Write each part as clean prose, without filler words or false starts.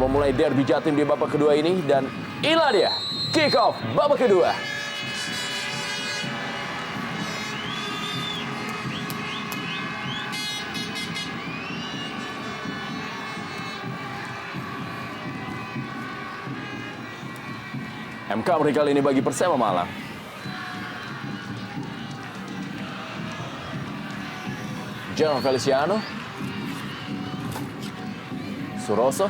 memulai derby Jatim di babak kedua ini. Dan inilah dia, kick off babak kedua. M. Kamri kali ini bagi Persema Malang. General Feliciano. Suroso.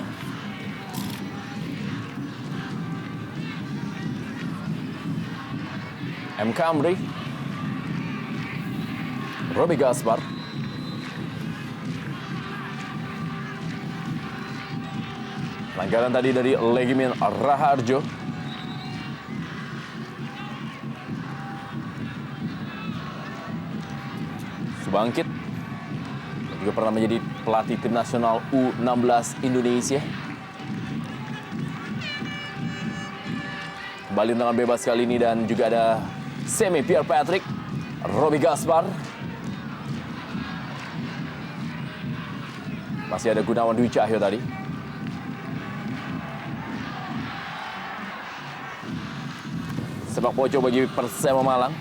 M. Kamri. Robi Gaspar. Pelanggaran tadi dari Legimin Raharjo. Subangkit juga pernah menjadi pelatih tim nasional U16 Indonesia. Kembali dengan bebas kali ini dan juga ada Semi Pierre Patrick, Robi Gaspar. Masih ada Gunawan Dwi Cahyo tadi. Sepak pojok bagi Persema Malang.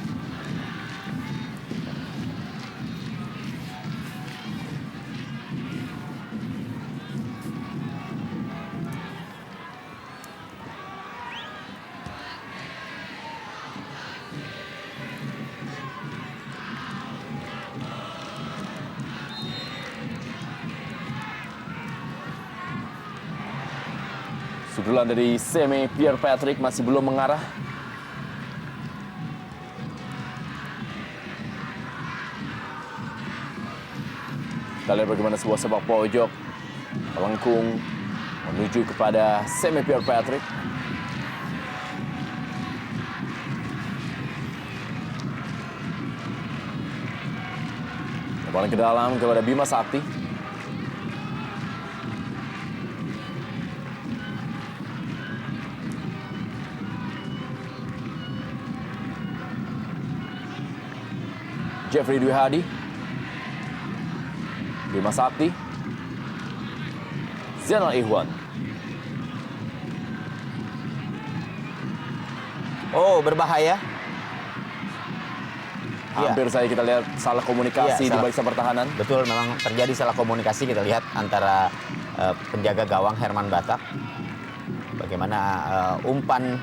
Sundulan dari Semi Pierre Patrick masih belum mengarah. Kita lihat bagaimana sebuah sepak pojok melengkung menuju kepada Semi Pierre Patrick. Kembali ke dalam kepada Bima Sakti. Jeffrey Dwi Hadi, Bima Sakti, Zainal Ihwan. Oh, berbahaya. Hampir saja kita lihat salah komunikasi di barisan pertahanan. Betul, memang terjadi salah komunikasi kita lihat antara penjaga gawang Herman Batak. Bagaimana umpan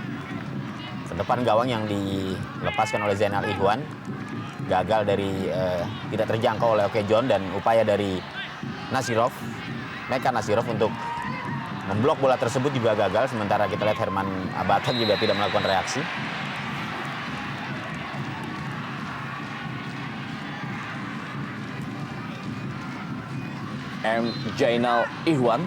sedepan gawang yang dilepaskan oleh Zainal Ihwan gagal dari tidak terjangkau oleh Oke John, dan upaya dari Nasirov, Meka Nasirov untuk memblok bola tersebut juga gagal. Sementara kita lihat Herman Batak juga tidak melakukan reaksi. M. Zainal Ihwan.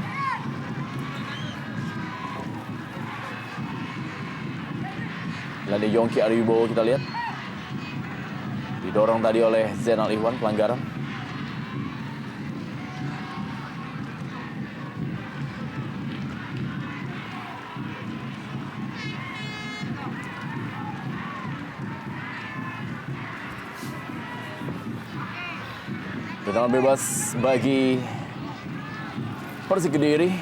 Lalu Yongki Ariwibowo kita lihat. Didorong tadi oleh Zainal Ihwan, pelanggaran. Tendangan bebas bagi Persik Kediri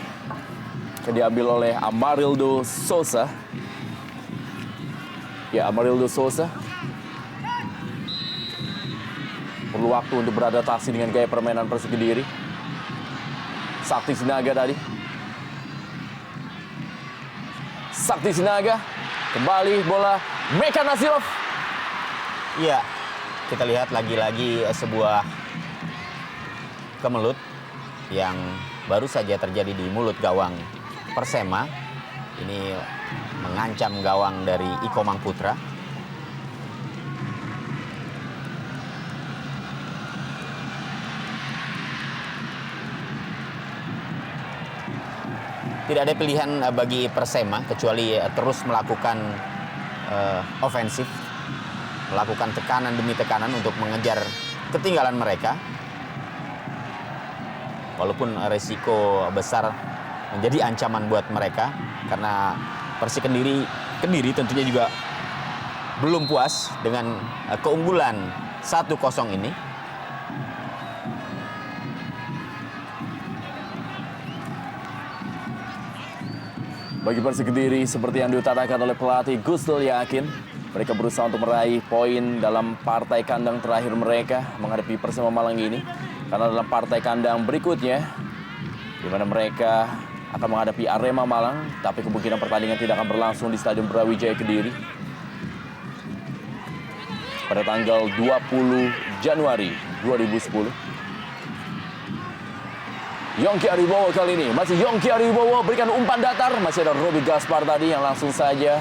yang diambil oleh Amarildo Sousa. Ya, Amarildo Sousa perlu waktu untuk beradaptasi dengan gaya permainan Persik Kediri. Sakti Sinaga tadi. Sakti Sinaga. Kembali bola Meka Nasirov. Iya, kita lihat lagi-lagi sebuah kemelut yang baru saja terjadi di mulut gawang Persema. Ini mengancam gawang dari Iko Mangputra. Tidak ada pilihan bagi Persema kecuali terus melakukan ofensif, melakukan tekanan demi tekanan untuk mengejar ketinggalan mereka. Walaupun resiko besar menjadi ancaman buat mereka, karena Persik Kediri tentunya juga belum puas dengan keunggulan 1-0 ini. bagi Persik Kediri seperti yang diutarakan oleh pelatih Gustul Yakin. Mereka berusaha untuk meraih poin dalam partai kandang terakhir mereka menghadapi Persema Malang ini. Karena dalam partai kandang berikutnya, di mana mereka akan menghadapi Arema Malang, tapi kemungkinan pertandingan tidak akan berlangsung di Stadion Brawijaya Kediri pada tanggal 20 Januari 2010. Yongki Aribowo kali ini, masih Yongki Aribowo berikan umpan datar, masih ada Robi Gaspar tadi yang langsung saja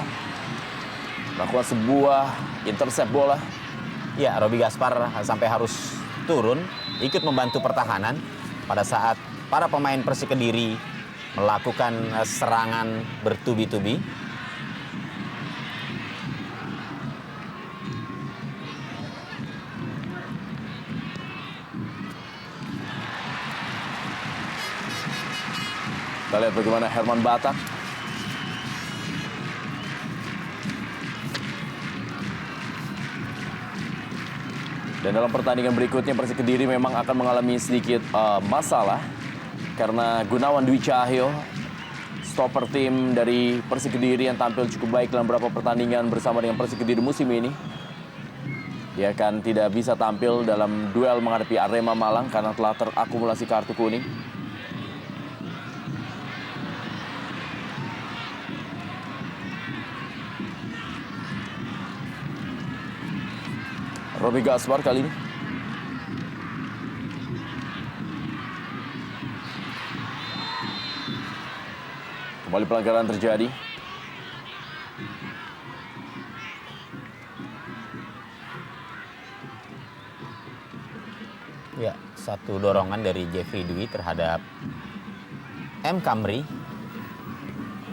melakukan sebuah intercept bola. Ya, Robi Gaspar sampai harus turun, ikut membantu pertahanan pada saat para pemain Persik Kediri melakukan serangan bertubi-tubi. Kita lihat bagaimana Herman Batak. Dan dalam pertandingan berikutnya Persik Kediri memang akan mengalami sedikit masalah. Karena Gunawan Dwi Cahyo, stopper tim dari Persik Kediri yang tampil cukup baik dalam beberapa pertandingan bersama dengan Persik Kediri musim ini. Dia akan tidak bisa tampil dalam duel menghadapi Arema Malang karena telah terakumulasi kartu kuning. Robi Gaspar kali ini. Kembali pelanggaran terjadi. Ya, satu dorongan dari Jeffrey Dwi terhadap M. Kamri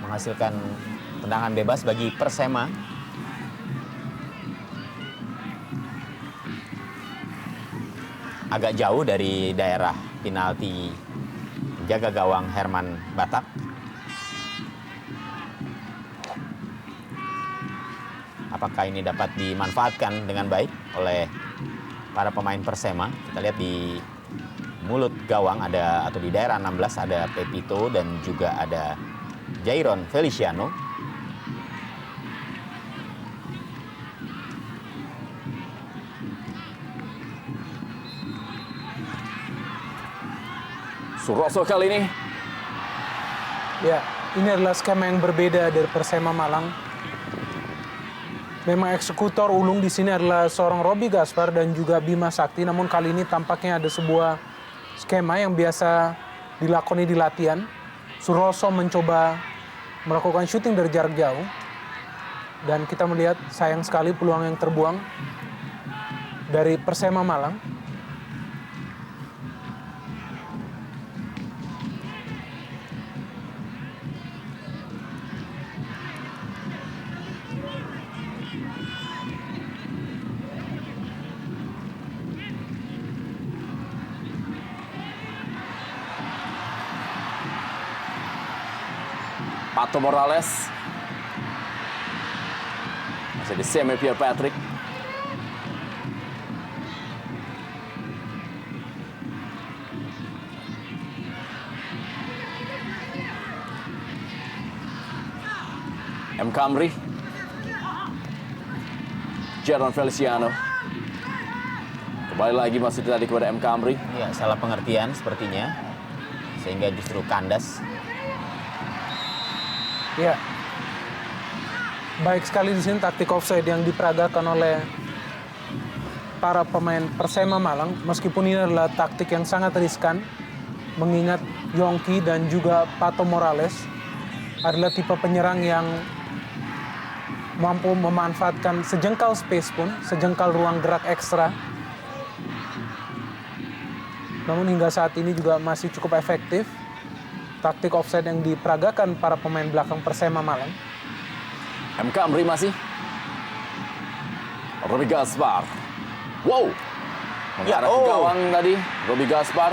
menghasilkan tendangan bebas bagi Persema. Agak jauh dari daerah penalti jaga gawang Herman Batak. Apakah ini dapat dimanfaatkan dengan baik oleh para pemain Persema? Kita lihat di mulut gawang ada, atau di daerah 16 ada Pepito dan juga ada Jairon Feliciano. Suroso kali ini. Ya, ini adalah skema yang berbeda dari Persema Malang. Memang eksekutor ulung di sini adalah seorang Robi Gaspar dan juga Bima Sakti. Namun kali ini tampaknya ada sebuah skema yang biasa dilakoni di latihan. Suroso mencoba melakukan syuting dari jarak jauh. Dan kita melihat sayang sekali peluang yang terbuang dari Persema Malang. Pato Morales. Masih di Semi Pierre Patrick. M. Kamri. Jairon Feliciano. Kembali lagi masih tadi kepada M. Kamri. Ya, salah pengertian sepertinya, sehingga justru kandas. Ya, baik sekali di sini taktik offside yang diperagakan oleh para pemain Persema Malang. Meskipun ini adalah taktik yang sangat riskan, mengingat Yongki dan juga Pato Morales adalah tipe penyerang yang mampu memanfaatkan sejengkal space pun, sejengkal ruang gerak ekstra. Namun hingga saat ini juga masih cukup efektif taktik offside yang diperagakan para pemain belakang Persema Malang. M. Kamri masih. Robi Gaspar. Wow. Mengarah ke gawang tadi. Robi Gaspar.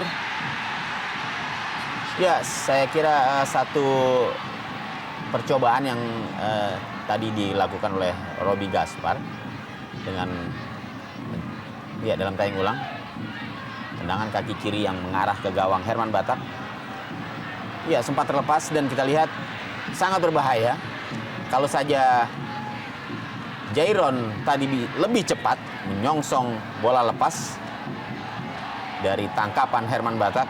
Ya, saya kira satu percobaan yang tadi dilakukan oleh Robi Gaspar dengan ya dalam tayang ulang tendangan kaki kiri yang mengarah ke gawang Herman Batak. Ya, sempat terlepas dan kita lihat sangat berbahaya. Kalau saja Jairon tadi lebih cepat menyongsong bola lepas dari tangkapan Herman Batak,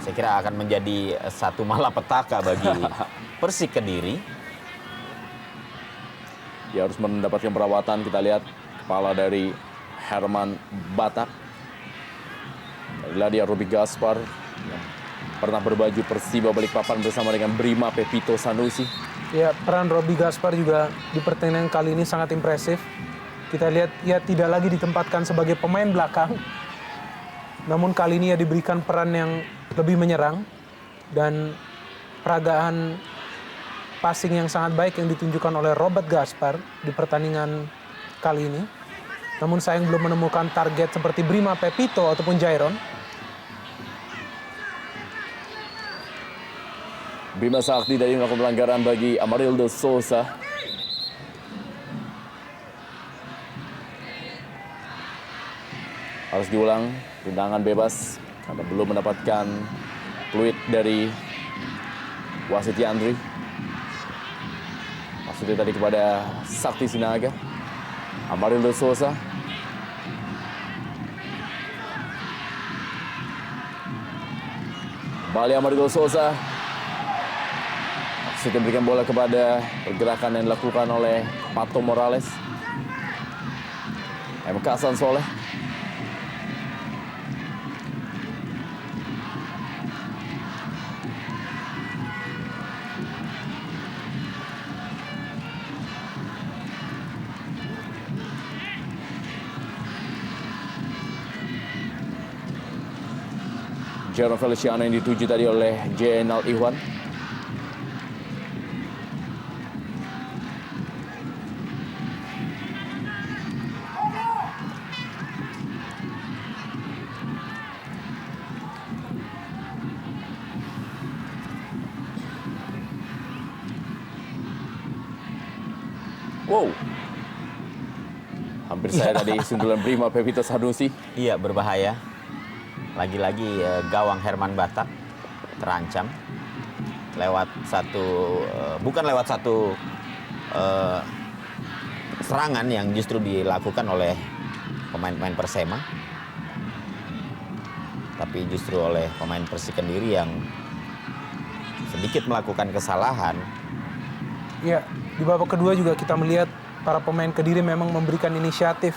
saya kira akan menjadi satu malapetaka bagi Persik Kediri. Dia harus mendapatkan perawatan. Kita lihat kepala dari Herman Batak. Inilah dia Robi Gaspar yang pernah berbaju Persiba Balikpapan bersama dengan Brima Pepito Sanusi. Ya, peran Robi Gaspar juga di pertandingan kali ini sangat impresif. Kita lihat ia tidak lagi ditempatkan sebagai pemain belakang. Namun kali ini ia diberikan peran yang lebih menyerang dan peragaan passing yang sangat baik yang ditunjukkan oleh Robert Gaspar di pertandingan kali ini. Namun sayang belum menemukan target seperti Brima Pepito ataupun Jairon. Bima Sakti tadi melakukan pelanggaran bagi Amarildo Sousa. Harus diulang, tendangan bebas karena belum mendapatkan fluid dari wasit Yandri. Maksudnya tadi kepada Sakti Sinaga. Amarildo Sousa. Kembali Amarildo Sousa. Maksudnya berikan bola kepada pergerakan yang dilakukan oleh Pato Morales. MK Hasan Soleh. Jairon Feliciano yang dituju tadi oleh Jainal Ihwan. Wow. Hampir saya tadi sundulan Brima Pepito Sanusi. Iya, berbahaya. Lagi-lagi gawang Herman Batak terancam lewat bukan lewat satu serangan yang justru dilakukan oleh pemain-pemain Persema, tapi justru oleh pemain Persik Kediri yang sedikit melakukan kesalahan. Ya, di babak kedua juga kita melihat para pemain Kediri memang memberikan inisiatif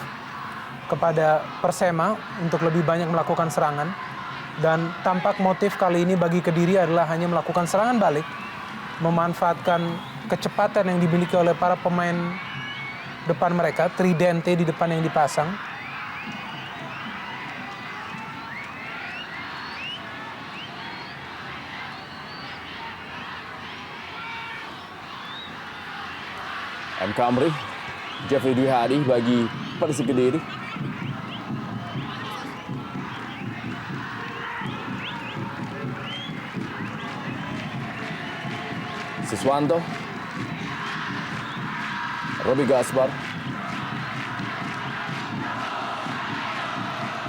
kepada Persema untuk lebih banyak melakukan serangan. Dan tampak motif kali ini bagi Kediri adalah hanya melakukan serangan balik, memanfaatkan kecepatan yang dimiliki oleh para pemain depan mereka, tridente di depan yang dipasang. MK Amri, Jeffrey Dwi Hadi bagi Persik Kediri. Siswanto, Robi Gaspar.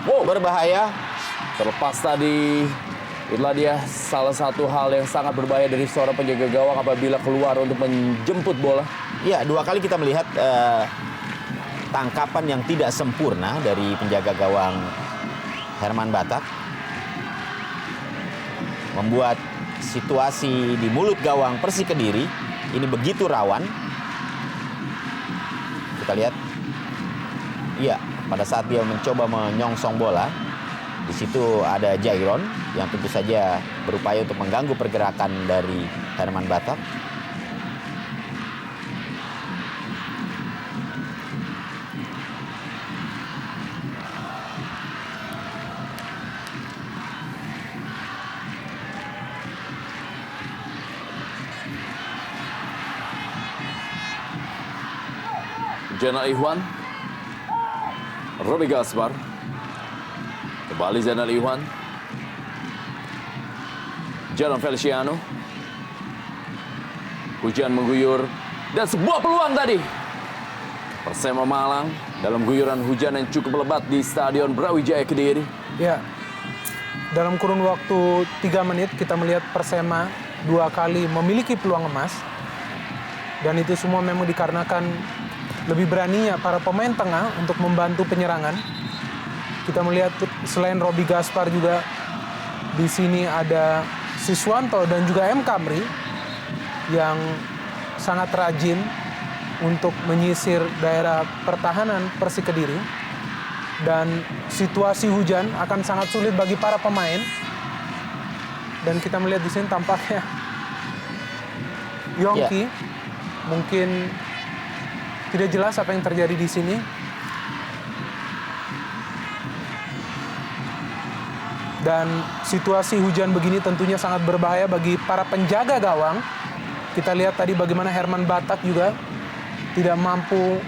Wow, berbahaya. Terlepas tadi, itulah dia salah satu hal yang sangat berbahaya dari seorang penjaga gawang apabila keluar untuk menjemput bola. Ya, dua kali kita melihat tangkapan yang tidak sempurna dari penjaga gawang Herman Batak. Membuat situasi di mulut gawang Persik Kediri ini begitu rawan. Kita lihat. Iya, pada saat dia mencoba menyongsong bola, di situ ada Jairon yang tentu saja berupaya untuk mengganggu pergerakan dari Herman Batak. Jainal Ihwan, Robi Gaspar, kembali Jainal Ihwan, Jairon Feliciano, hujan mengguyur dan sebuah peluang tadi. Persema Malang dalam guyuran hujan yang cukup lebat di Stadion Brawijaya Kediri. Ya, dalam kurun waktu 3 menit kita melihat Persema 2 kali memiliki peluang emas. Dan itu semua memang dikarenakan lebih beraninya para pemain tengah untuk membantu penyerangan. Kita melihat selain Robi Gaspar juga di sini ada Siswanto dan juga M. Kamri yang sangat rajin untuk menyisir daerah pertahanan Persik Kediri. Dan situasi hujan akan sangat sulit bagi para pemain. Dan kita melihat di sini tampaknya Yongki mungkin tidak jelas apa yang terjadi di sini. Dan situasi hujan begini tentunya sangat berbahaya bagi para penjaga gawang. Kita lihat tadi bagaimana Herman Batak juga tidak mampu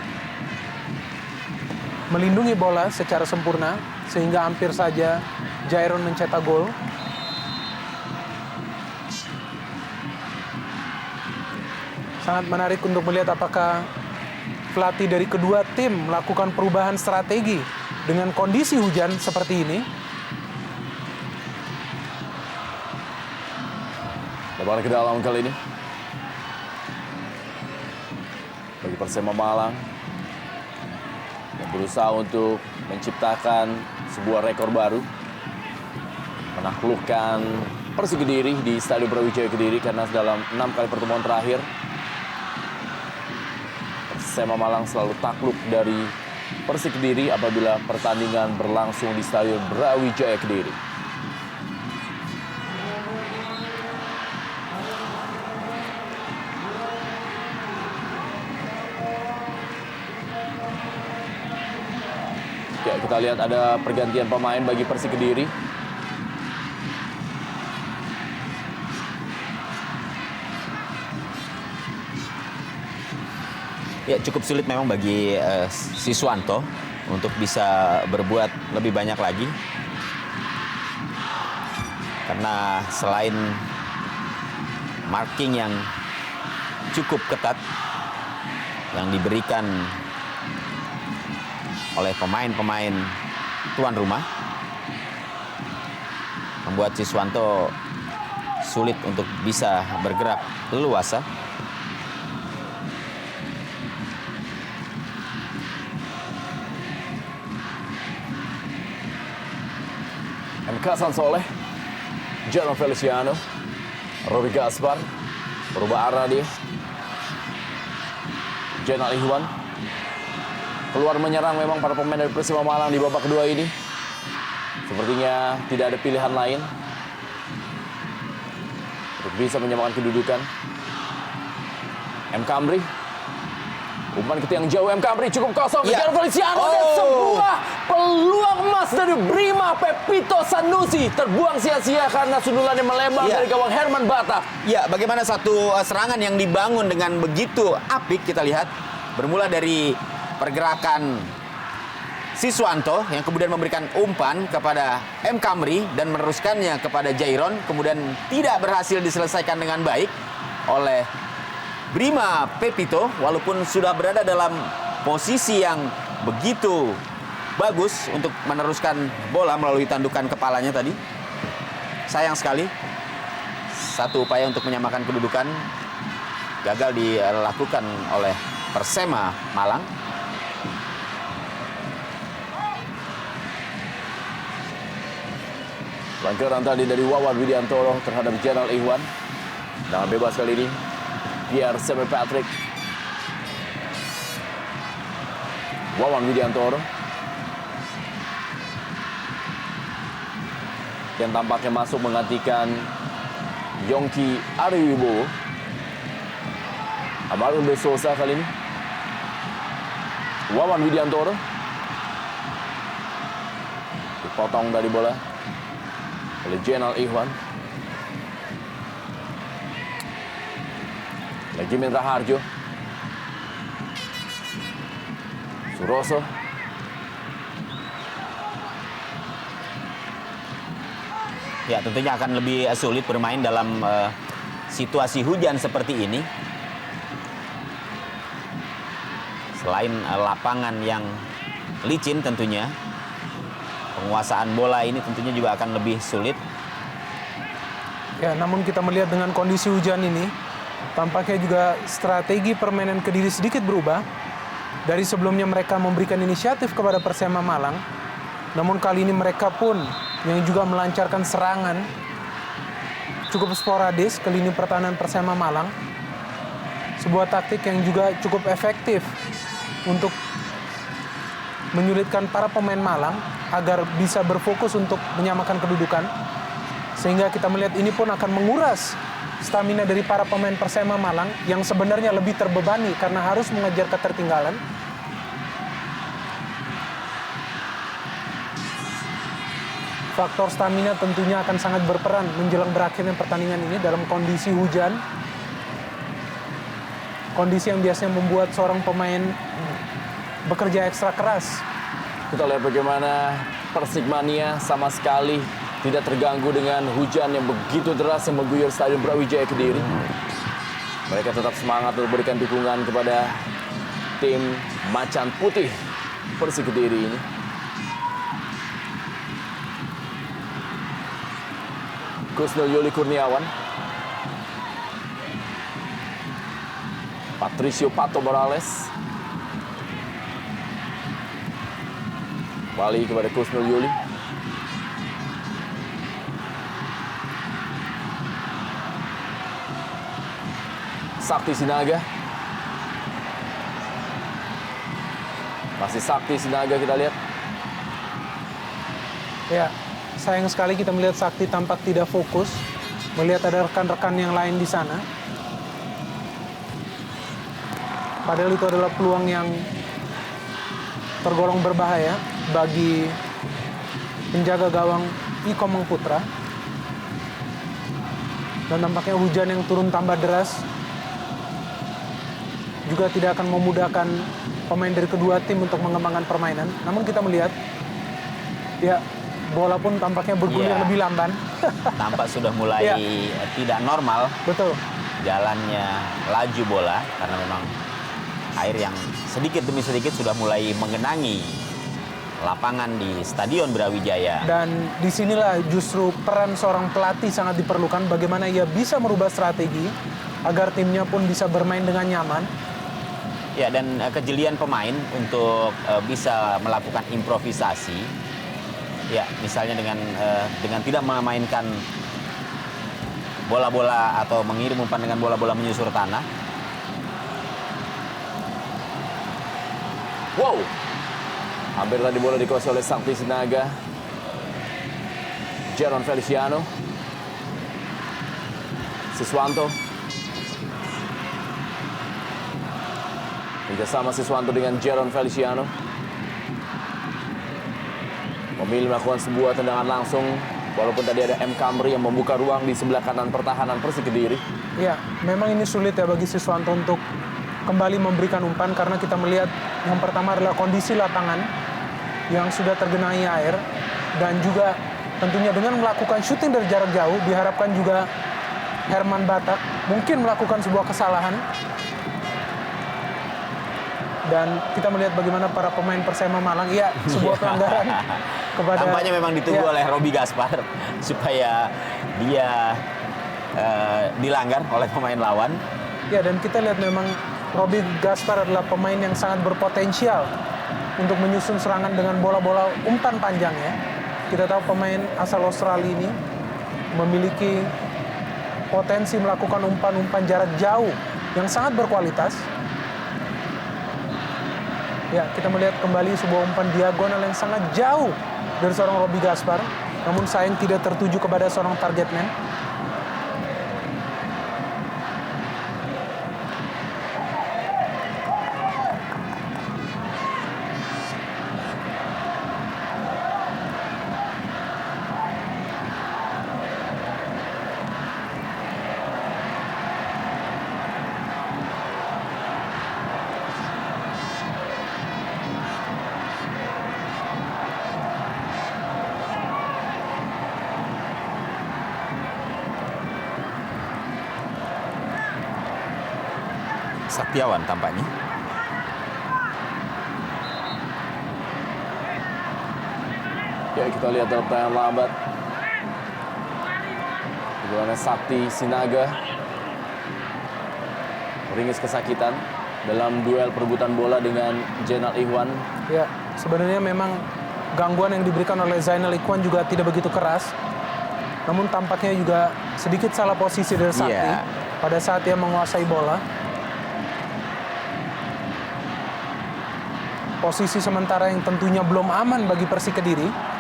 melindungi bola secara sempurna, sehingga hampir saja Jairon mencetak gol. Sangat menarik untuk melihat apakah pelatih dari kedua tim melakukan perubahan strategi dengan kondisi hujan seperti ini. Lebar ke dalam kali ini. Bagi Persema Malang yang berusaha untuk menciptakan sebuah rekor baru, menaklukkan Persik Kediri di Stadion Brawijaya Kediri, karena dalam 6 kali pertemuan terakhir Persema Malang selalu takluk dari Persik Kediri apabila pertandingan berlangsung di Stadion Brawijaya Kediri. Ya, kita lihat ada pergantian pemain bagi Persik Kediri. Ya, cukup sulit memang bagi Siswanto untuk bisa berbuat lebih banyak lagi. Karena selain marking yang cukup ketat yang diberikan oleh pemain-pemain tuan rumah, membuat Siswanto sulit untuk bisa bergerak leluasa. Kasan Soleh, Jano Feliciano, Robi Gaspar, berubah arah dia. Jenal Ihwan keluar menyerang. Memang para pemain dari Persema Malang di babak kedua ini sepertinya tidak ada pilihan lain untuk bisa menyamakan kedudukan. M. Kamri, umpan ke tiang jauh. M. Kamri cukup kosong. Ya. Jano Feliciano dan sebuah peluang emas dari Brima Pepito Sanusi terbuang sia-sia karena sundulannya melebar dari gawang Herman Batak. Ya, bagaimana satu serangan yang dibangun dengan begitu apik kita lihat. Bermula dari pergerakan Siswanto yang kemudian memberikan umpan kepada M. Kamri dan meneruskannya kepada Jairon. Kemudian tidak berhasil diselesaikan dengan baik oleh Brima Pepito, walaupun sudah berada dalam posisi yang begitu bagus untuk meneruskan bola melalui tandukan kepalanya tadi. Sayang sekali, satu upaya untuk menyamakan kedudukan gagal dilakukan oleh Persema Malang. Pelanggaran tadi dari Wawan Widiantoro terhadap Jenal Ihwan. Dengan bebas kali ini Pierre Seme Patrick. Wawan Widiantoro yang tampaknya masuk menggantikan Yongki Ariwibowo. Amarul De Souza kali ini. Wawan Widiantoro dipotong dari bola oleh Jenal Ihwan. Jimin Raharjo, Suroso, ya tentunya akan lebih sulit bermain dalam situasi hujan seperti ini. Selain lapangan yang licin tentunya, penguasaan bola ini tentunya juga akan lebih sulit. Ya, namun kita melihat dengan kondisi hujan ini, tampaknya juga strategi permainan Kediri sedikit berubah. Dari sebelumnya mereka memberikan inisiatif kepada Persema Malang, namun kali ini mereka pun yang juga melancarkan serangan cukup sporadis ke lini pertahanan Persema Malang. Sebuah taktik yang juga cukup efektif untuk menyulitkan para pemain Malang agar bisa berfokus untuk menyamakan kedudukan. Sehingga kita melihat ini pun akan menguras stamina dari para pemain Persema Malang yang sebenarnya lebih terbebani karena harus mengejar ketertinggalan. Faktor stamina tentunya akan sangat berperan menjelang berakhirnya pertandingan ini dalam kondisi hujan. Kondisi yang biasanya membuat seorang pemain bekerja ekstra keras. Kita lihat bagaimana Persikmania sama sekali tidak terganggu dengan hujan yang begitu deras yang mengguyur Stadion Brawijaya Kediri. Mereka tetap semangat untuk memberikan dukungan kepada tim Macan Putih Persik Kediri ini. Kusnul Yuli Kurniawan, Patricio Pato Morales, kembali kepada Kusnul Yuli. Sakti Sinaga. Masih Sakti Sinaga kita lihat. Ya, sayang sekali kita melihat Sakti tampak tidak fokus, melihat ada rekan-rekan yang lain di sana. Padahal itu adalah peluang yang tergolong berbahaya bagi penjaga gawang Iko Mangputra. Dan tampaknya hujan yang turun tambah deras juga tidak akan memudahkan pemain dari kedua tim untuk mengembangkan permainan. Namun kita melihat, ya bola pun tampaknya bergulir lebih lamban. Tampak sudah mulai tidak normal. Betul. Jalannya laju bola karena memang air yang sedikit demi sedikit sudah mulai mengenangi lapangan di Stadion Brawijaya. Dan disinilah justru peran seorang pelatih sangat diperlukan. Bagaimana ia bisa merubah strategi agar timnya pun bisa bermain dengan nyaman. Ya, dan kejelian pemain untuk bisa melakukan improvisasi. Ya, misalnya dengan tidak memainkan bola-bola atau mengirim umpan dengan bola-bola menyusur tanah. Wow, hampir tadi bola dikuasai oleh Sakti Sinaga. Jeron Feliciano, Siswanto. Kerjasama Siswanto dengan Jeron Feliciano. Memilih melakukan sebuah tendangan langsung, walaupun tadi ada M. Kamri yang membuka ruang di sebelah kanan pertahanan Persik Kediri. Ya, memang ini sulit ya bagi Siswanto untuk kembali memberikan umpan karena kita melihat yang pertama adalah kondisi lapangan yang sudah tergenangi air dan juga tentunya dengan melakukan syuting dari jarak jauh diharapkan juga Herman Batak mungkin melakukan sebuah kesalahan. Dan kita melihat bagaimana para pemain Persema Malang, sebuah pelanggaran kepada... Tampaknya memang ditunggu oleh Robi Gaspar supaya dia dilanggar oleh pemain lawan. Ya, dan kita lihat memang Robi Gaspar adalah pemain yang sangat berpotensial untuk menyusun serangan dengan bola-bola umpan panjang ya. Kita tahu pemain asal Australia ini memiliki potensi melakukan umpan-umpan jarak jauh yang sangat berkualitas. Ya, kita melihat kembali sebuah umpan diagonal yang sangat jauh dari seorang Robi Gaspar. Namun sayang tidak tertuju kepada seorang target man. Saktiawan tampaknya. Ya, Ya, kita lihat dalam pertandingan lambat. Bagaimana Sakti Sinaga meringis kesakitan dalam duel perebutan bola dengan Zainal Ikhwan. Ya, sebenarnya memang gangguan yang diberikan oleh Zainal Ikhwan juga tidak begitu keras. Namun tampaknya juga sedikit salah posisi dari Sakti Iya. pada saat dia menguasai bola. Posisi sementara yang tentunya belum aman bagi Persik Kediri.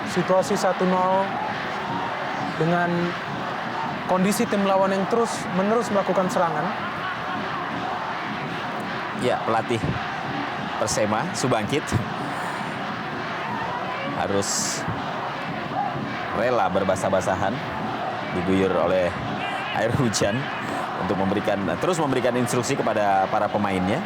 Situasi 1-0 dengan kondisi tim lawan yang terus-menerus melakukan serangan. Ya, pelatih Persema, Subangkit, harus rela berbasah-basahan, diguyur oleh air hujan untuk terus memberikan instruksi kepada para pemainnya.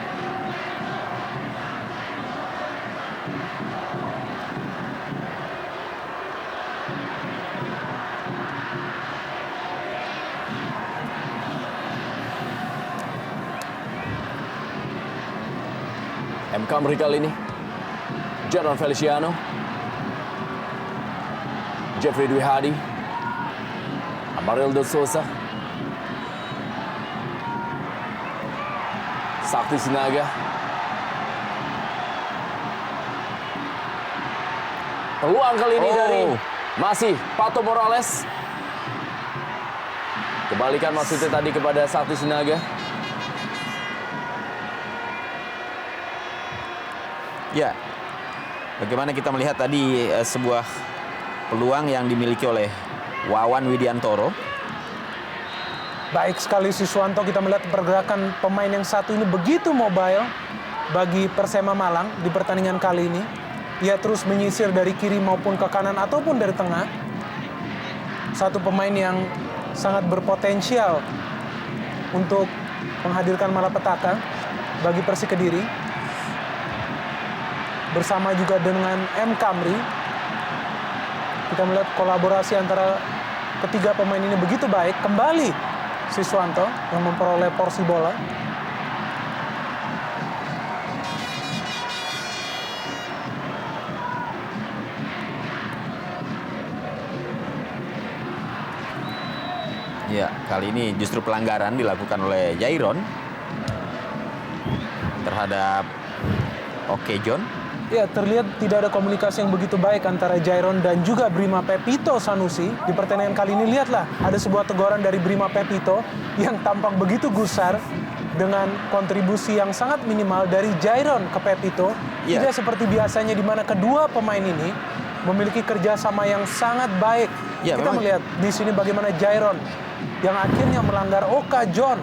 MK Camry kali ini. Jadon Feliciano. Jeffrey Dwi Hadi. Amarildo Sosa. Sakti Sinaga. Peluang kali ini dari masih Pato Morales. Kembalikan maksudnya tadi kepada Sakti Sinaga. Ya, bagaimana kita melihat tadi sebuah peluang yang dimiliki oleh Wawan Widiantoro. Baik sekali Siswanto, kita melihat pergerakan pemain yang satu ini begitu mobile bagi Persema Malang di pertandingan kali ini. Ia terus menyisir dari kiri maupun ke kanan ataupun dari tengah. Satu pemain yang sangat berpotensial untuk menghadirkan malapetaka bagi Persik Kediri. Bersama juga dengan M. Camry. Kita melihat kolaborasi antara ketiga pemain ini begitu baik. Kembali Siswanto yang memperoleh porsi bola. Ya, kali ini justru pelanggaran dilakukan oleh Jairon terhadap Oke John. Ya, terlihat tidak ada komunikasi yang begitu baik antara Jairon dan juga Brima Pepito Sanusi. Di pertandingan kali ini, lihatlah, ada sebuah teguran dari Brima Pepito yang tampak begitu gusar dengan kontribusi yang sangat minimal dari Jairon ke Pepito. Ya. Tidak seperti biasanya di mana kedua pemain ini memiliki kerjasama yang sangat baik. Ya, Kita memang. melihat di sini bagaimana Jairon yang akhirnya melanggar Oka John.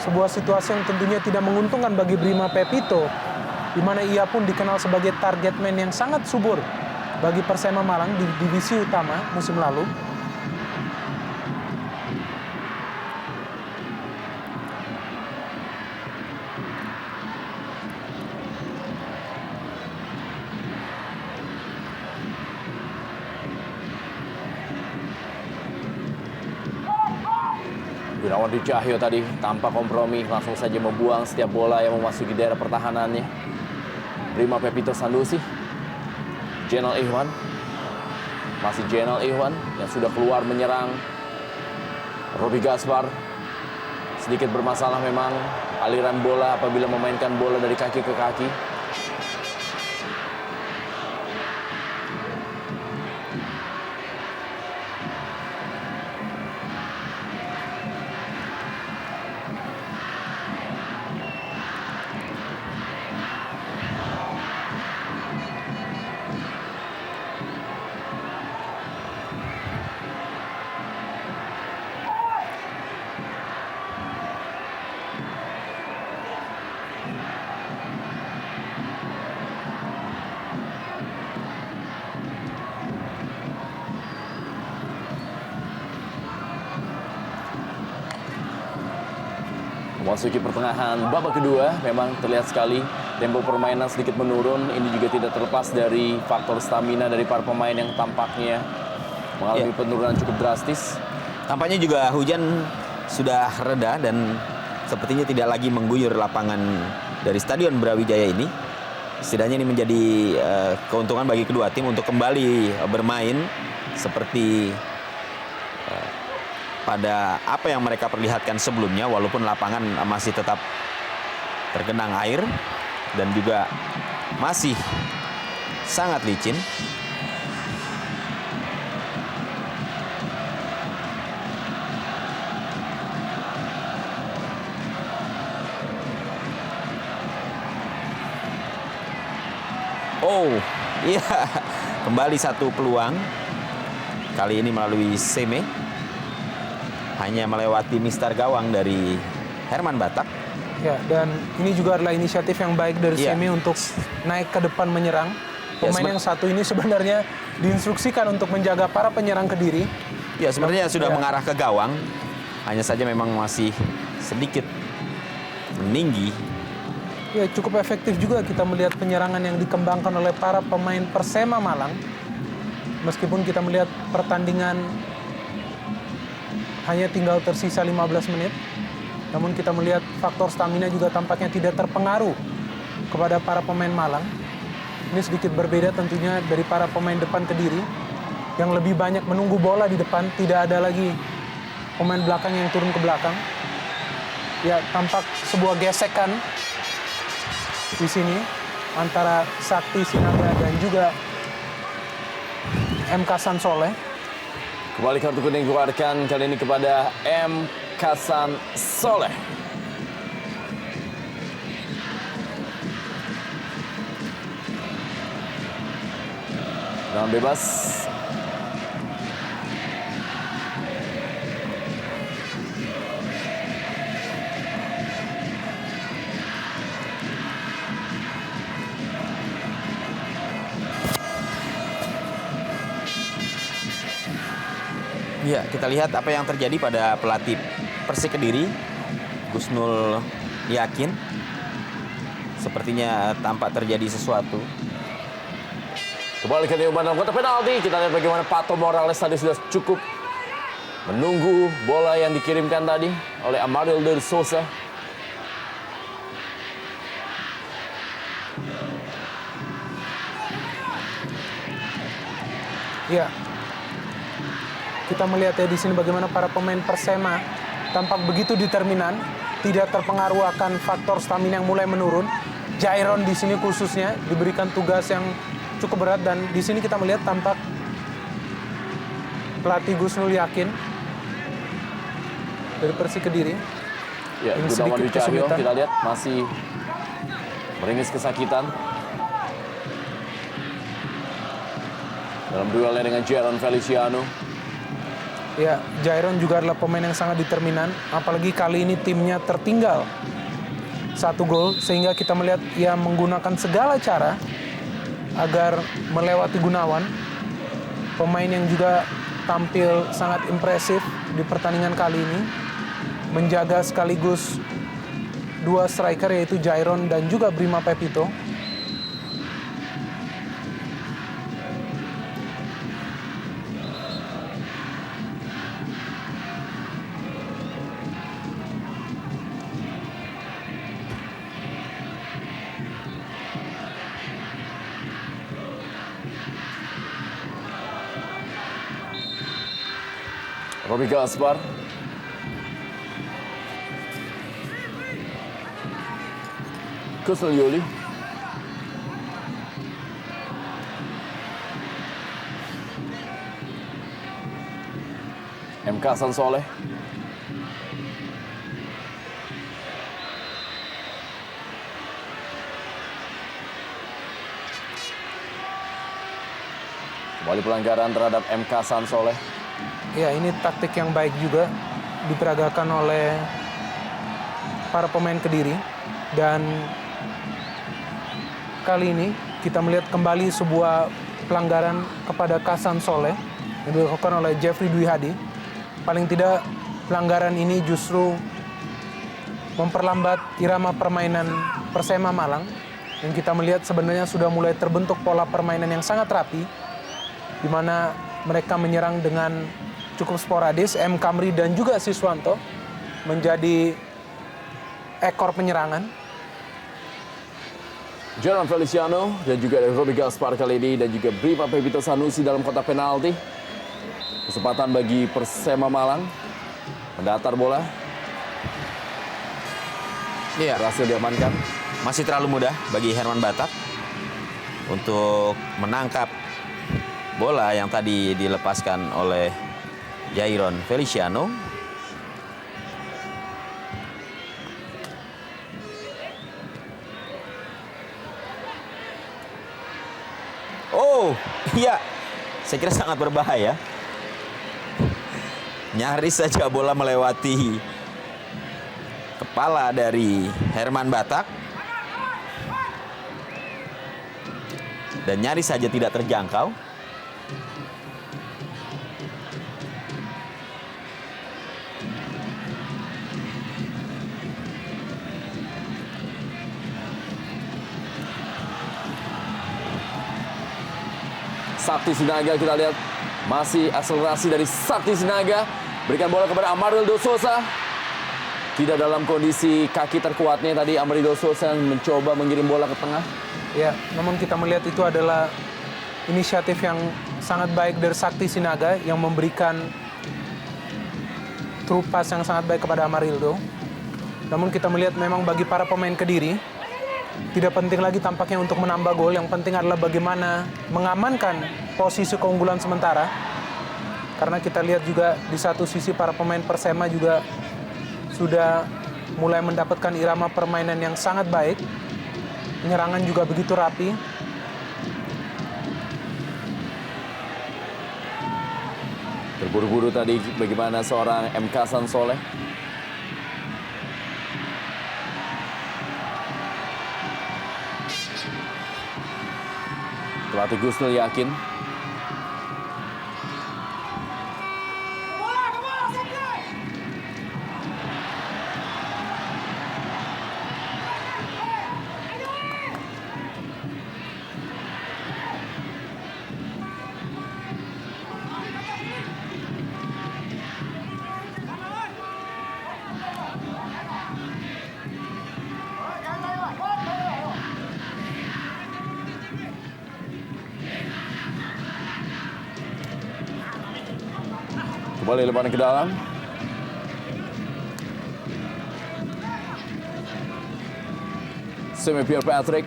Sebuah situasi yang tentunya tidak menguntungkan bagi Brima Pepito, di mana ia pun dikenal sebagai target man yang sangat subur bagi Persema Malang di divisi utama musim lalu. Gunawan Dwi Cahyo tadi tanpa kompromi langsung saja membuang setiap bola yang memasuki daerah pertahanannya. Brima Pepito Sanusi. Zainal Ikhwan. Masih Zainal Ikhwan yang sudah keluar menyerang. Robi Gaspar. Sedikit bermasalah memang aliran bola apabila memainkan bola dari kaki ke kaki. Memasuki pertengahan babak kedua, memang terlihat sekali tempo permainan sedikit menurun. Ini juga tidak terlepas dari faktor stamina dari para pemain yang tampaknya mengalami penurunan cukup drastis. Tampaknya juga hujan sudah reda dan sepertinya tidak lagi mengguyur lapangan dari Stadion Brawijaya ini. Setidaknya ini menjadi keuntungan bagi kedua tim untuk kembali bermain seperti pada apa yang mereka perlihatkan sebelumnya, walaupun lapangan masih tetap tergenang air dan juga masih sangat licin. Oh, iya, kembali satu peluang. Kali ini melalui Seme. Hanya melewati mistar gawang dari Herman Batak. Ya, dan ini juga adalah inisiatif yang baik dari Iya. Seme untuk naik ke depan menyerang. Pemain yang satu ini sebenarnya diinstruksikan untuk menjaga para penyerang Kediri. Ya, sebenarnya sudah Ya. mengarah ke gawang. Hanya saja memang masih sedikit meninggi. Ya, cukup efektif juga kita melihat penyerangan yang dikembangkan oleh para pemain Persema Malang. Meskipun kita melihat pertandingan hanya tinggal tersisa 15 menit, namun kita melihat faktor stamina juga tampaknya tidak terpengaruh kepada para pemain Malang. Ini sedikit berbeda tentunya dari para pemain depan Kediri yang lebih banyak menunggu bola di depan, tidak ada lagi pemain belakang yang turun ke belakang. Ya, tampak sebuah gesekan di sini antara Sakti Sinaga dan juga M. Kasan Soleh. Kembali kartu kuning dikeluarkan kali ini kepada M. Kasan Soleh. Tendangan bebas. Ya, kita lihat apa yang terjadi pada pelatih Persik Kediri, Gusnul Yakin. Sepertinya tampak terjadi sesuatu. Kembali ke umpan dalam kotak penalti. Kita lihat bagaimana Pato Morales tadi sudah cukup menunggu bola yang dikirimkan tadi oleh Amarildo de Souza. Ya, kita melihat ya di sini bagaimana para pemain Persema tampak begitu determinan, tidak terpengaruh akan faktor stamina yang mulai menurun. Jairon di sini khususnya diberikan tugas yang cukup berat dan di sini kita melihat tampak pelatih Gusnul Yakin dari Persik Kediri. Ya, Ini Gunawan sedikit Dwi Cahyo kesulitan. kita lihat masih meringis kesakitan dalam duelnya dengan Jairon Feliciano. Ya, Jairon juga adalah pemain yang sangat determinan, apalagi kali ini timnya tertinggal 1 gol, sehingga kita melihat ia menggunakan segala cara agar melewati Gunawan, pemain yang juga tampil sangat impresif di pertandingan kali ini, menjaga sekaligus 2 striker yaitu Jairon dan juga Brima Pepito. Robi Gaspar. Kusnul Yuli. M. Kasan Soleh. Kembali pelanggaran terhadap M. Kasan Soleh. Ya, ini taktik yang baik juga diperagakan oleh para pemain Kediri. Dan kali ini kita melihat kembali sebuah pelanggaran kepada Kasan Soleh yang dilakukan oleh Jeffrey Dwi Hadi. Paling tidak pelanggaran ini justru memperlambat irama permainan Persema Malang. Yang kita melihat sebenarnya sudah mulai terbentuk pola permainan yang sangat rapi, di mana mereka menyerang dengan cukup sporadis. M. Kamri dan juga Siswanto menjadi ekor penyerangan. Jeron Feliciano dan juga Roby Gaspar kali ini dan juga Bima Pebito Sanusi dalam kotak penalti. Kesempatan bagi Persema Malang mendatar bola. Iya. Berhasil diamankan. Masih terlalu mudah bagi Herman Batak untuk menangkap bola yang tadi dilepaskan oleh Jairon Feliciano. Oh, iya. Saya kira sangat berbahaya. Nyaris saja bola melewati kepala dari Herman Batak. Dan nyaris saja tidak terjangkau. Sakti Sinaga kita lihat masih akselerasi dari Sakti Sinaga, berikan bola kepada Amarildo Sousa. Tidak dalam kondisi kaki terkuatnya tadi Amarildo Sousa mencoba mengirim bola ke tengah. Ya, namun kita melihat itu adalah inisiatif yang sangat baik dari Sakti Sinaga yang memberikan through pass yang sangat baik kepada Amarildo. Namun kita melihat memang bagi para pemain Kediri tidak penting lagi tampaknya untuk menambah gol, yang penting adalah bagaimana mengamankan posisi keunggulan sementara. Karena kita lihat juga di satu sisi para pemain Persema juga sudah mulai mendapatkan irama permainan yang sangat baik. Penyerangan juga begitu rapi. Terburu-buru tadi bagaimana seorang MK Sansoleh. Pelatih Gusnul yakin. Kembali lemparan ke dalam. Semi Pierre Patrick.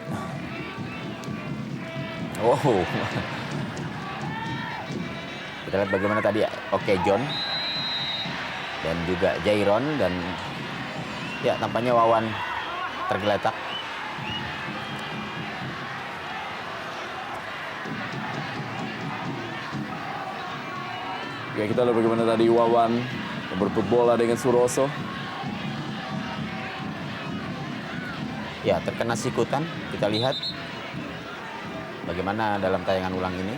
Oh. Kita lihat bagaimana tadi Oke John dan juga Jairon, dan ya tampaknya Wawan tergeletak. Ya, kita lihat bagaimana tadi Wawan berebut bola dengan Suroso. Ya, terkena sikutan. Kita lihat bagaimana dalam tayangan ulang ini.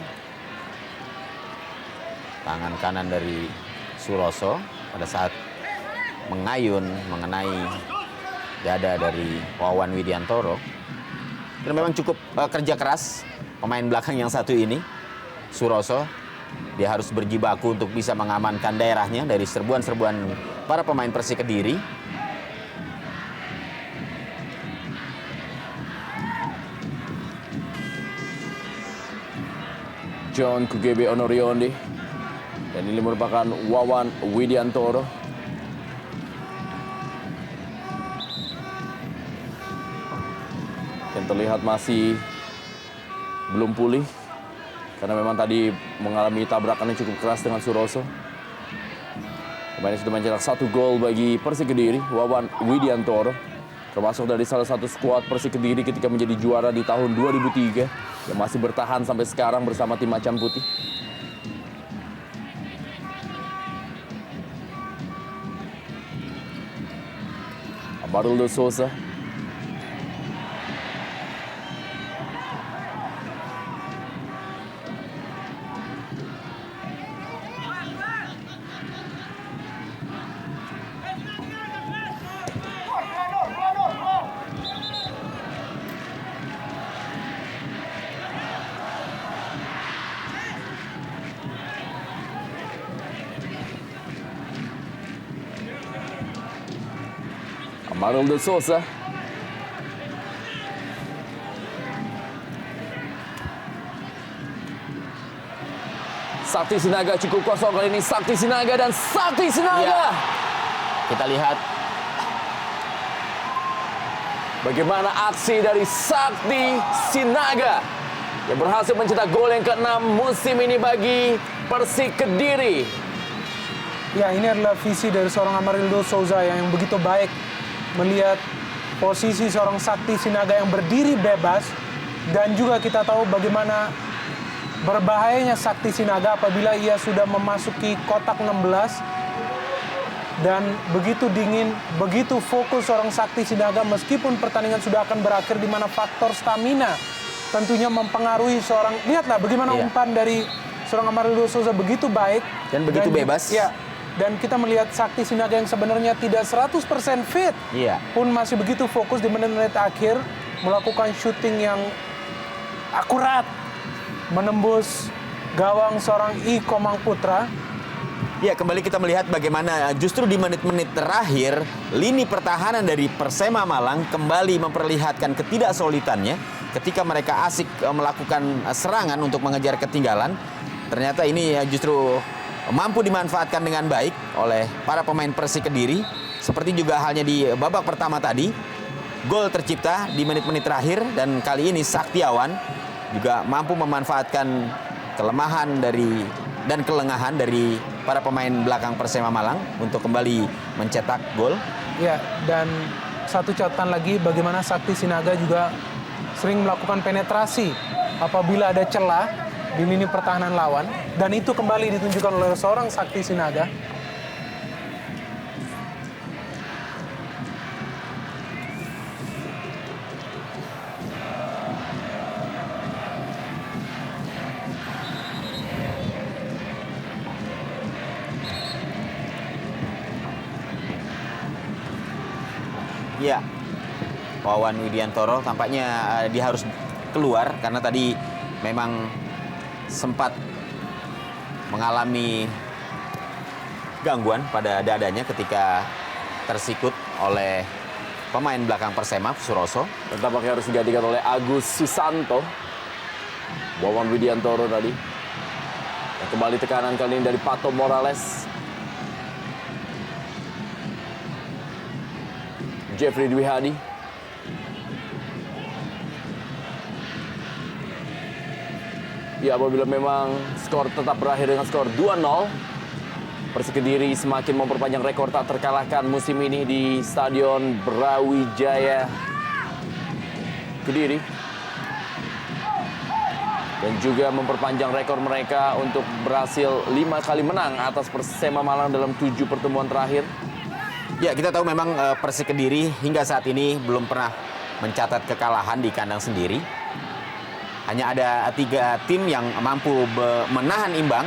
Tangan kanan dari Suroso pada saat mengayun mengenai dada dari Wawan Widiantoro. Dan memang cukup kerja keras pemain belakang yang satu ini, Suroso. Dia harus berjibaku untuk bisa mengamankan daerahnya dari serbuan-serbuan para pemain Persik Kediri. John Kugebe Onorionde. Dan ini merupakan Wawan Widiantoro. Yang terlihat masih belum pulih. Karena memang tadi mengalami tabrakan yang cukup keras dengan Suroso. Pemain sudah mencetak 1 gol bagi Persik Kediri, Wawan Widiantoro. Termasuk dari salah satu skuad Persik Kediri ketika menjadi juara di tahun 2003. Yang masih bertahan sampai sekarang bersama tim Macan Putih. Amarildo Sousa. Amarildo Sousa. Sakti Sinaga cukup kosong kali ini. Sakti Sinaga dan Sakti Sinaga. Ya. Kita lihat bagaimana aksi dari Sakti Sinaga yang berhasil mencetak gol yang ke-6 musim ini bagi Persik Kediri. Ya, ini adalah visi dari seorang Amarildo Souza yang begitu baik melihat posisi seorang Sakti Sinaga yang berdiri bebas, dan juga kita tahu bagaimana berbahayanya Sakti Sinaga apabila ia sudah memasuki kotak 16 dan begitu dingin, begitu fokus seorang Sakti Sinaga meskipun pertandingan sudah akan berakhir, di mana faktor stamina tentunya mempengaruhi seorang. Lihatlah bagaimana umpan dari seorang Amarildo Souza begitu baik dan begitu bebas. Ya, dan kita melihat Sakti Sinaga yang sebenarnya tidak 100% fit pun masih begitu fokus di menit-menit akhir melakukan syuting yang akurat menembus gawang seorang I Komang Putra. Ya, kembali kita melihat bagaimana justru di menit-menit terakhir lini pertahanan dari Persema Malang kembali memperlihatkan ketidaksolidannya ketika mereka asik melakukan serangan untuk mengejar ketinggalan. Ternyata ini justru mampu dimanfaatkan dengan baik oleh para pemain Persik Kediri. Seperti juga halnya di babak pertama tadi, gol tercipta di menit-menit terakhir, dan kali ini Saktiawan juga mampu memanfaatkan kelemahan dan kelengahan dari para pemain belakang Persema Malang untuk kembali mencetak gol. Ya, dan satu catatan lagi bagaimana Sakti Sinaga juga sering melakukan penetrasi apabila ada celah di lini pertahanan lawan, dan itu kembali ditunjukkan oleh seorang Sakti Sinaga. Ya, Wawan Widiantoro tampaknya dia harus keluar karena tadi memang sempat mengalami gangguan pada dadanya ketika tersikut oleh pemain belakang Persema, Suroso. Dan tampaknya harus digantikan oleh Agus Susanto. Wawan Widiantoro tadi. Dan kembali tekanan kali ini dari Pato Morales. Jeffrey Dwi Hadi. Ya, apabila memang skor tetap berakhir dengan skor 2-0, Persik Kediri semakin memperpanjang rekor tak terkalahkan musim ini di Stadion Brawijaya Kediri. Dan juga memperpanjang rekor mereka untuk berhasil 5 kali menang atas Persema Malang dalam 7 pertemuan terakhir. Ya, kita tahu memang Persik Kediri hingga saat ini belum pernah mencatat kekalahan di kandang sendiri. Hanya ada 3 tim yang mampu menahan imbang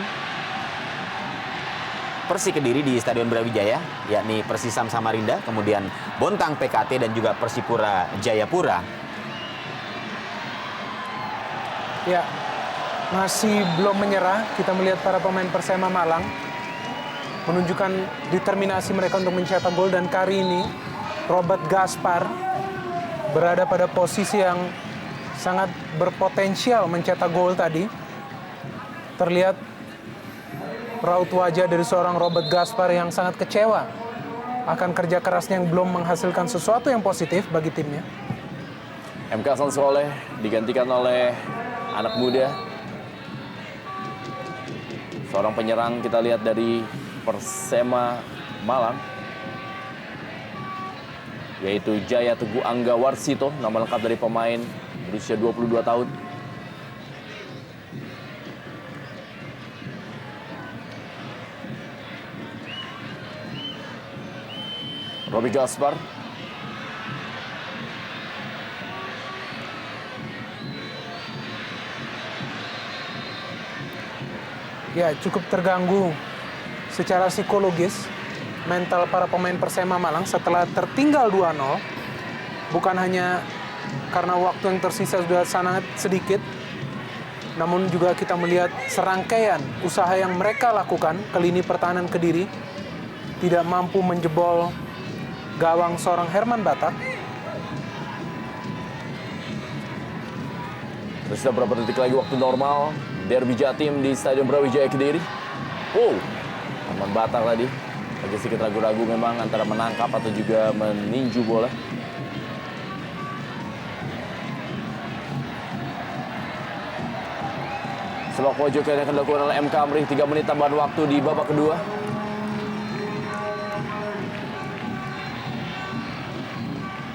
Persik Kediri di Stadion Brawijaya, yakni Persisam Samarinda, kemudian Bontang PKT, dan juga Persipura Jayapura. Ya, masih belum menyerah. Kita melihat para pemain Persema Malang menunjukkan determinasi mereka untuk mencetak gol, dan kali ini Robert Gaspar berada pada posisi yang sangat berpotensial mencetak gol tadi. Terlihat raut wajah dari seorang Robert Gaspar yang sangat kecewa akan kerja kerasnya yang belum menghasilkan sesuatu yang positif bagi timnya. MK Soleh digantikan oleh anak muda, seorang penyerang kita lihat dari Persema Malang, yaitu Jaya Teguh Angga Warsito, nama lengkap dari pemain berusia 22 tahun. Robi Gaspar. Ya, cukup terganggu secara psikologis mental para pemain Persema Malang setelah tertinggal 2-0. Bukan hanya karena waktu yang tersisa sudah sangat sedikit, namun juga kita melihat serangkaian usaha yang mereka lakukan ke lini pertahanan Kediri tidak mampu menjebol gawang seorang Herman Batak. Terus beberapa detik lagi waktu normal, Derby Jatim di Stadion Brawijaya Kediri. Oh, Herman Batak tadi agak sedikit ragu-ragu memang antara menangkap atau juga meninju bola. Sepak pojok yang akan dilakukan oleh M. Kamri, 3 menit tambahan waktu di babak kedua.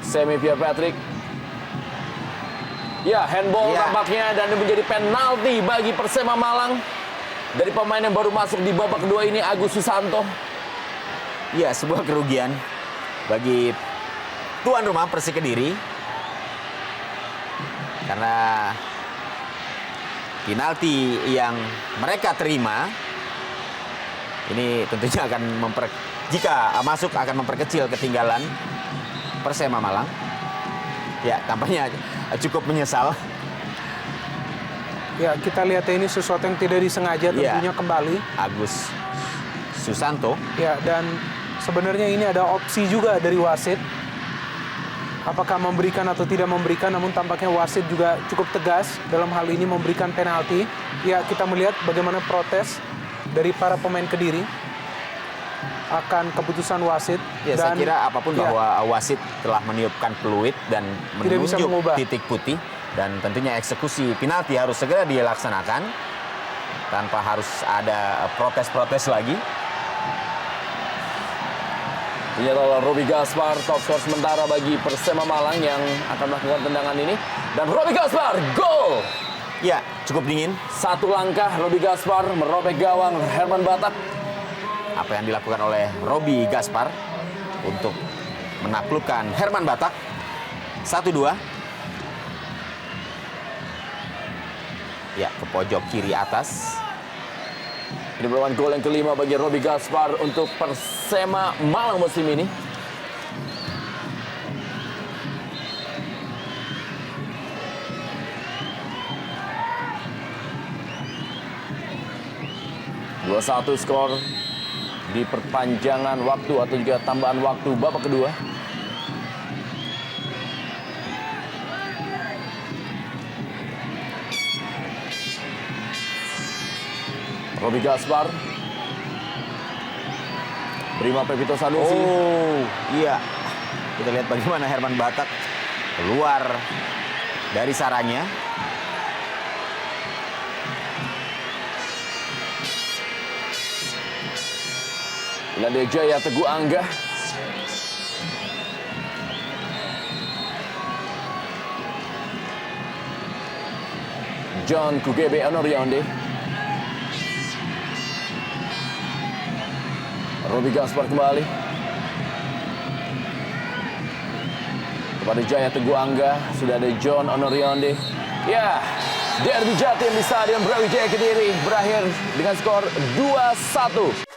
Semi Pierre Patrick. Ya, handball Ya. tampaknya dan menjadi penalti bagi Persema Malang. Dari pemain yang baru masuk di babak kedua ini, Agus Susanto. Ya, sebuah kerugian bagi tuan rumah Persik Kediri. Karena penalti yang mereka terima ini tentunya akan jika masuk akan memperkecil ketinggalan Persema Malang. Ya, tampaknya cukup menyesal. Ya, kita lihat ini sesuatu yang tidak disengaja tentunya kembali. Agus Susanto. Ya, dan sebenarnya ini ada opsi juga dari wasit. Apakah memberikan atau tidak memberikan, namun tampaknya wasit juga cukup tegas dalam hal ini memberikan penalti. Ya, kita melihat bagaimana protes dari para pemain Kediri akan keputusan wasit. Ya, saya kira apapun ya, bahwa wasit telah meniupkan peluit dan Tidak bisa menunjuk mengubah. titik putih, dan tentunya eksekusi penalti harus segera dilaksanakan tanpa harus ada protes-protes lagi. Ini adalah Roby Gaspar, top skor sementara bagi Persema Malang yang akan melakukan tendangan ini. Dan Roby Gaspar, gol! Ya, cukup dingin. Satu langkah Roby Gaspar merobek gawang Herman Batak. Apa yang dilakukan oleh Roby Gaspar untuk menaklukkan Herman Batak. 1-2. Ya, ke pojok kiri atas. Ini merupakan gol yang kelima bagi Roby Gaspar untuk Persema Malang musim ini. Dua satu skor di perpanjangan waktu atau juga tambahan waktu babak kedua. Roby Gaspar, Prima Pepito Sanusi. Oh, iya. Kita lihat bagaimana Herman Batak keluar dari sarangnya. Ilanda Jaya Teguh Angga. John Kugebe Anoryonde. Roby Gaspar kembali kepada Jaya Teguh Angga. Sudah ada John Onorionde. Ya, Derby Jatim di Stadion Brawijaya Kediri berakhir dengan skor 2-1.